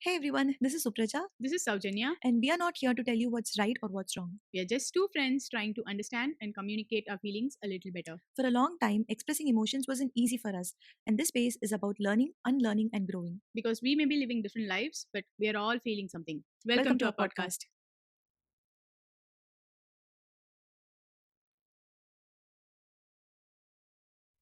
Hey everyone, this is Supraja, This is Saujanya. and we are not here to tell you what's right or what's wrong. We are just two friends trying to understand and communicate our feelings a little better. For a long time, expressing emotions wasn't easy for us, and this space is about learning, unlearning, and growing. Because we may be living different lives, but we are all feeling something. Welcome Welcome to to our our podcast. podcast.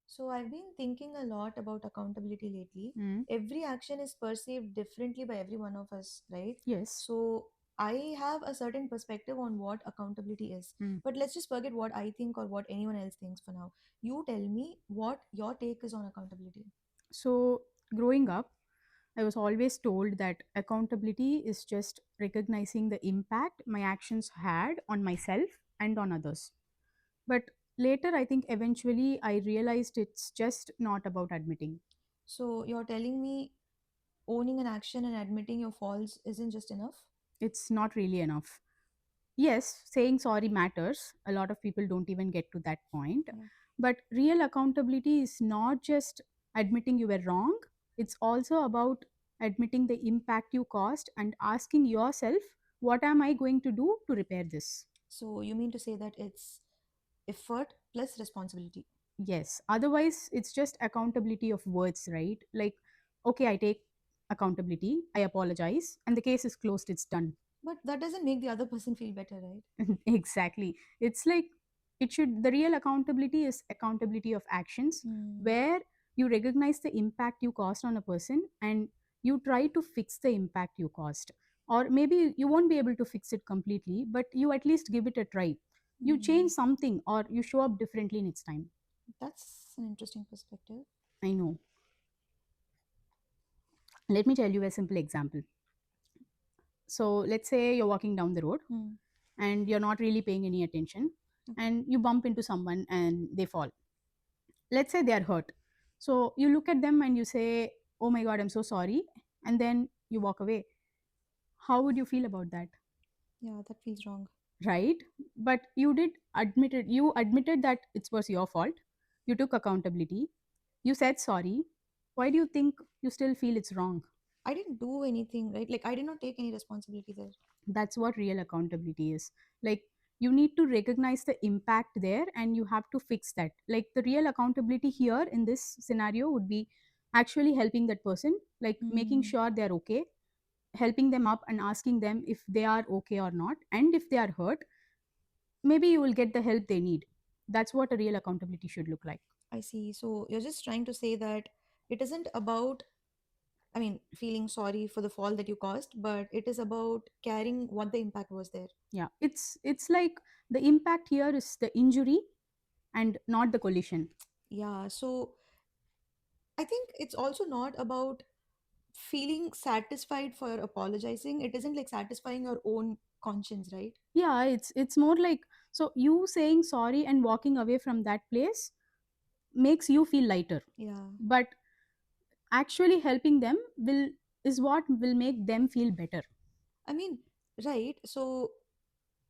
So, I've been thinking a lot about accountability lately. Mm. Every action is perceived differently by every one of us, right? Yes. So, I have a certain perspective on what accountability is. Mm. But let's just forget what I think or what anyone else thinks for now. You tell me what your take is on accountability. So, growing up, I was always told that accountability is just recognizing the impact my actions had on myself and on others. But later, I think eventually I realized it's just not about admitting. So, you're telling me owning an action and admitting your faults isn't just enough? It's not really enough. Yes, saying sorry matters. A lot of people don't even get to that point. Yeah. But real accountability is not just admitting you were wrong, it's also about admitting the impact you caused and asking yourself, what am I going to do to repair this? So, you mean to say that it's effort plus responsibility? Yes, otherwise, it's just accountability of words, right? Like, okay, I take accountability, I apologize, and the case is closed, it's done. But that doesn't make the other person feel better, right? Exactly. It's like it should, the real accountability is accountability of actions Hmm. where you recognize the impact you caused on a person and you try to fix the impact you caused. Or maybe you won't be able to fix it completely, but you at least give it a try. You Hmm. change something or you show up differently next time. That's an interesting perspective. I know. Let me tell you a simple example. So let's say you're walking down the road Hmm. and you're not really paying any attention Okay. and you bump into someone and they fall. Let's say they are hurt. So you look at them and you say, oh my God, I'm so sorry. And then you walk away. How would you feel about that? Yeah, that feels wrong. Right? But you did admit it. You admitted that it was your fault. You took accountability. You said sorry. Why do you think you still feel it's wrong? I didn't do anything, right? Like, I did not take any responsibility there. That's what real accountability is. Like, you need to recognize the impact there and you have to fix that. Like, the real accountability here in this scenario would be actually helping that person, like making Hmm. sure they're okay, helping them up and asking them if they are okay or not, and if they are hurt, maybe you will get the help they need. That's what a real accountability should look like. I see. So, you're just trying to say that it isn't about, I mean, feeling sorry for the fall that you caused, but it is about caring what the impact was there. Yeah, it's like the impact here is the injury and not the collision. Yeah. So, I think it's also not about feeling satisfied for apologizing. It isn't like satisfying your own conscience, right? Yeah, it's more like, so you saying sorry and walking away from that place makes you feel lighter, Yeah. but actually helping them will is what will make them feel better. I mean, right. So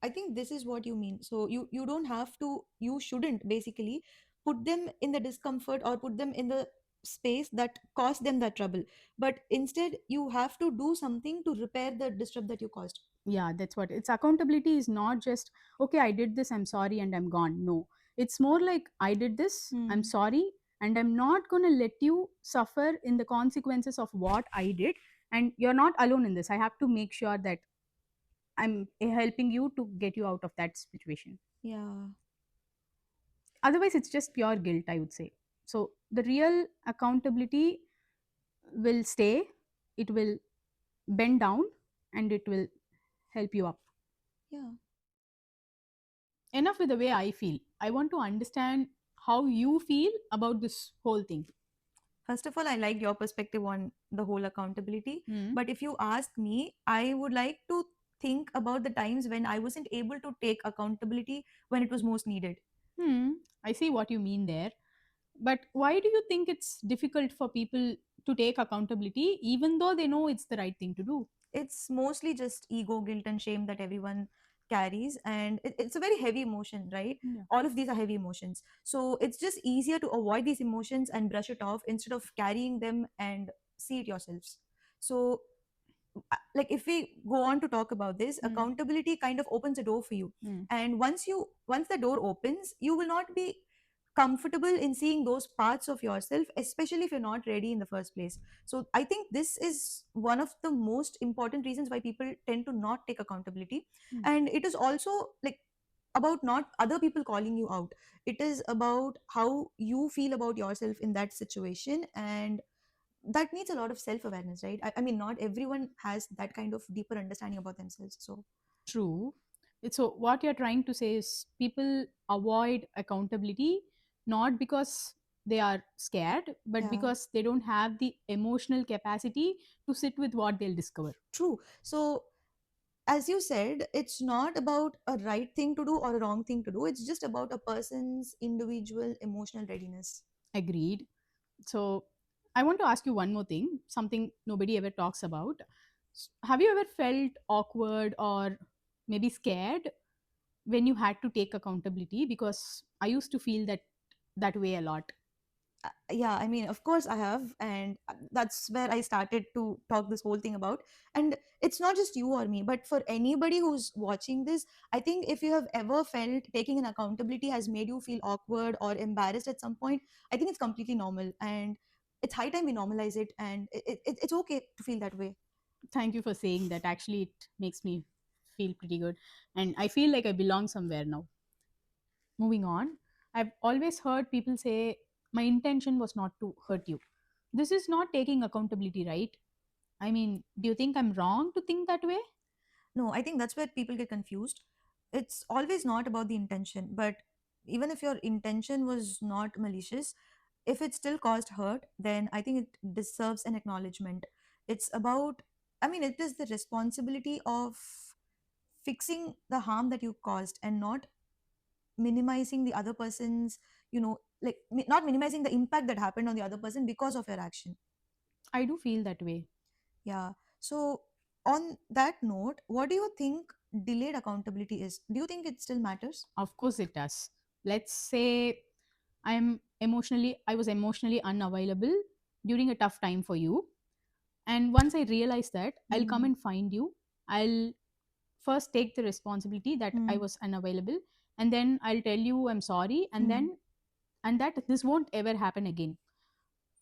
I think this is what you mean. So you don't have to, you shouldn't basically put them in the discomfort or put them in the space that caused them that trouble. But instead you have to do something to repair the disrupt that you caused. Yeah, that's what it's. Accountability is not just, okay, I did this, I'm sorry, and I'm gone. No, it's more like, I did this, I'm Hmm. sorry, and I'm not going to let you suffer in the consequences of what I did. And you're not alone in this. I have to make sure that I'm helping you to get you out of that situation. Yeah. Otherwise, it's just pure guilt, I would say. So the real accountability will stay, it will bend down, and it will help you up. Yeah. Enough with the way I feel. I want to understand how you feel about this whole thing. First of all, I like your perspective on the whole accountability. Hmm. But if you ask me, I would like to think about the times when I wasn't able to take accountability when it was most needed. Hmm. I see what you mean there. But why do you think it's difficult for people to take accountability even though they know it's the right thing to do? It's mostly just ego, guilt, and shame that everyone carries. And it's a very heavy emotion, right? Yeah. All of these are heavy emotions. So it's just easier to avoid these emotions and brush it off instead of carrying them and see it yourselves. So like if we go on to talk about this, Mm. accountability kind of opens a door for you. Mm. And once the door opens, you will not be comfortable in seeing those parts of yourself, especially if you're not ready in the first place. So I think this is one of the most important reasons why people tend to not take accountability. Mm. And it is also like about not other people calling you out. It is about how you feel about yourself in that situation, and that needs a lot of self awareness, right? I mean, not everyone has that kind of deeper understanding about themselves. So True. So, what you're trying to say is people avoid accountability not because they are scared, but yeah, because they don't have the emotional capacity to sit with what they'll discover. true. So as you said, it's not about a right thing to do or a wrong thing to do. It's just about a person's individual emotional readiness. Agreed. So, I want to ask you one more thing, something nobody ever talks about. Have you ever felt awkward or maybe scared when you had to take accountability? Because I used to feel that way a lot. Yeah, I mean, of course I have, and that's where I started to talk this whole thing about. And it's not just you or me, but for anybody who's watching this, I think if you have ever felt taking an accountability has made you feel awkward or embarrassed at some point, I think it's completely normal, and it's high time we normalize it, and it's okay to feel that way. Thank you for saying that. Actually, it makes me feel pretty good. And I feel like I belong somewhere now. Moving on, I've always heard people say, my intention was not to hurt you. This is not taking accountability, right? I mean, do you think I'm wrong to think that way? No, I think that's where people get confused. It's always not about the intention, but even if your intention was not malicious, if it still caused hurt, then I think it deserves an acknowledgement. It's about, I mean, it is the responsibility of fixing the harm that you caused and not minimizing the other person's, like not minimizing the impact that happened on the other person because of your action. I do feel that way. Yeah. So, on that note, what do you think delayed accountability is? Do you think it still matters? Of course it does. Let's say I was emotionally unavailable during a tough time for you. And once I realize that, I'll come Hmm. and find you. I'll first take the responsibility that I Hmm. was unavailable, and then I'll tell you I'm sorry, Hmm. and that this won't ever happen again.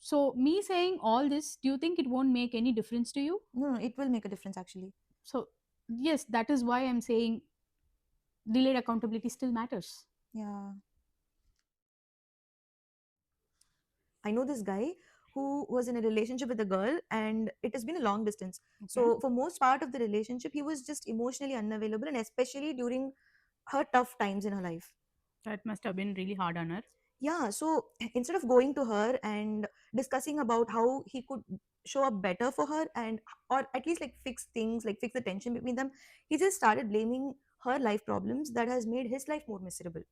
So me saying all this, do you think it won't make any difference to you? No, no, it will make a difference actually. So yes, that is why I'm saying delayed accountability still matters. Yeah. I know this guy who was in a relationship with a girl, and it has been a long distance. Okay. So, for most part of the relationship, he was just emotionally unavailable, and especially during her tough times in her life. That must have been really hard on her. Yeah, so instead of going to her and discussing about how he could show up better for her, and or at least like fix things, like fix the tension between them, he just started blaming her life problems that has made his life more miserable.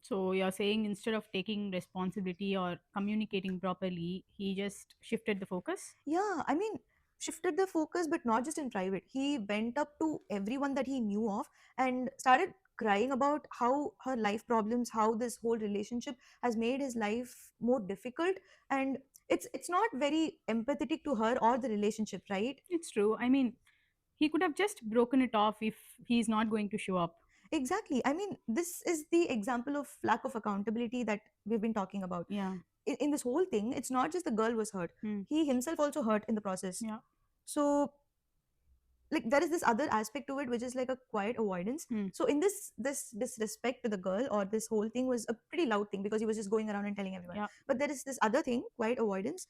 So you're saying instead of taking responsibility or communicating properly, he just shifted the focus? Yeah, I mean, shifted the focus, but not just in private. He went up to everyone that he knew of and started crying about how her life problems, how this whole relationship has made his life more difficult. And it's not very empathetic to her or the relationship, right? It's true. I mean, he could have just broken it off if he's not going to show up. Exactly. I mean, this is the example of lack of accountability that we've been talking about. Yeah. In this whole thing, it's not just the girl was hurt. Hmm. He himself also hurt in the process. Yeah. So like there is this other aspect to it which is like a quiet avoidance. Hmm. So in this disrespect to the girl, or this whole thing was a pretty loud thing because he was just going around and telling everyone. Yeah. But there is this other thing, quiet avoidance.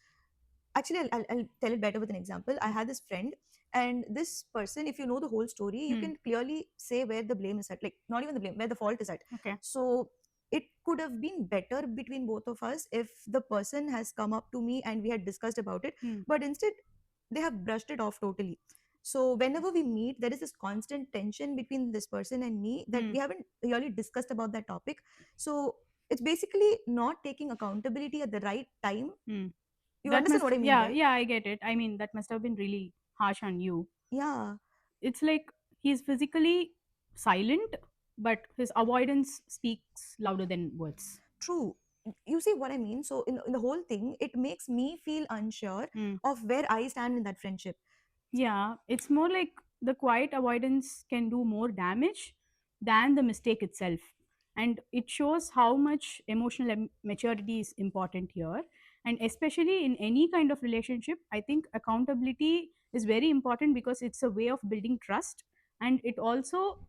Actually, I'll tell it better with an example. I had this friend, and this person, if you know the whole story, you Hmm. can clearly say where the blame is at, like not even the blame, where the fault is at. Okay. So it could have been better between both of us if the person has come up to me and we had discussed about it, Hmm. but instead they have brushed it off totally. So whenever we meet, there is this constant tension between this person and me that Hmm. we haven't really discussed about that topic. So it's basically not taking accountability at the right time. Hmm. You That understand must, what I mean, yeah, right? yeah, I get it. I mean, that must have been really harsh on you. Yeah, It's like he's physically silent, but his avoidance speaks louder than words. true. You see what I mean? So in the whole thing, it makes me feel unsure Hmm. of where I stand in that friendship. Yeah, it's more like the quiet avoidance can do more damage than the mistake itself. And it shows how much emotional maturity is important here. And especially in any kind of relationship, I think accountability is very important because it's a way of building trust, and it also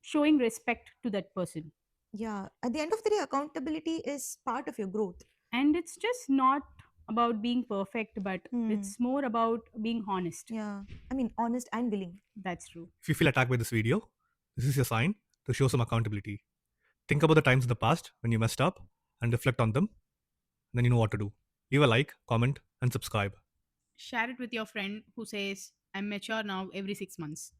showing respect to that person. Yeah, at the end of the day, accountability is part of your growth. And it's just not about being perfect, but Hmm. it's more about being honest. Yeah, I mean, honest and willing. That's true. If you feel attacked by this video, this is your sign to show some accountability. Think about the times in the past when you messed up and reflect on them, then you know what to do. Leave a like, comment, and subscribe. Share it with your friend who says, I'm mature now every 6 months.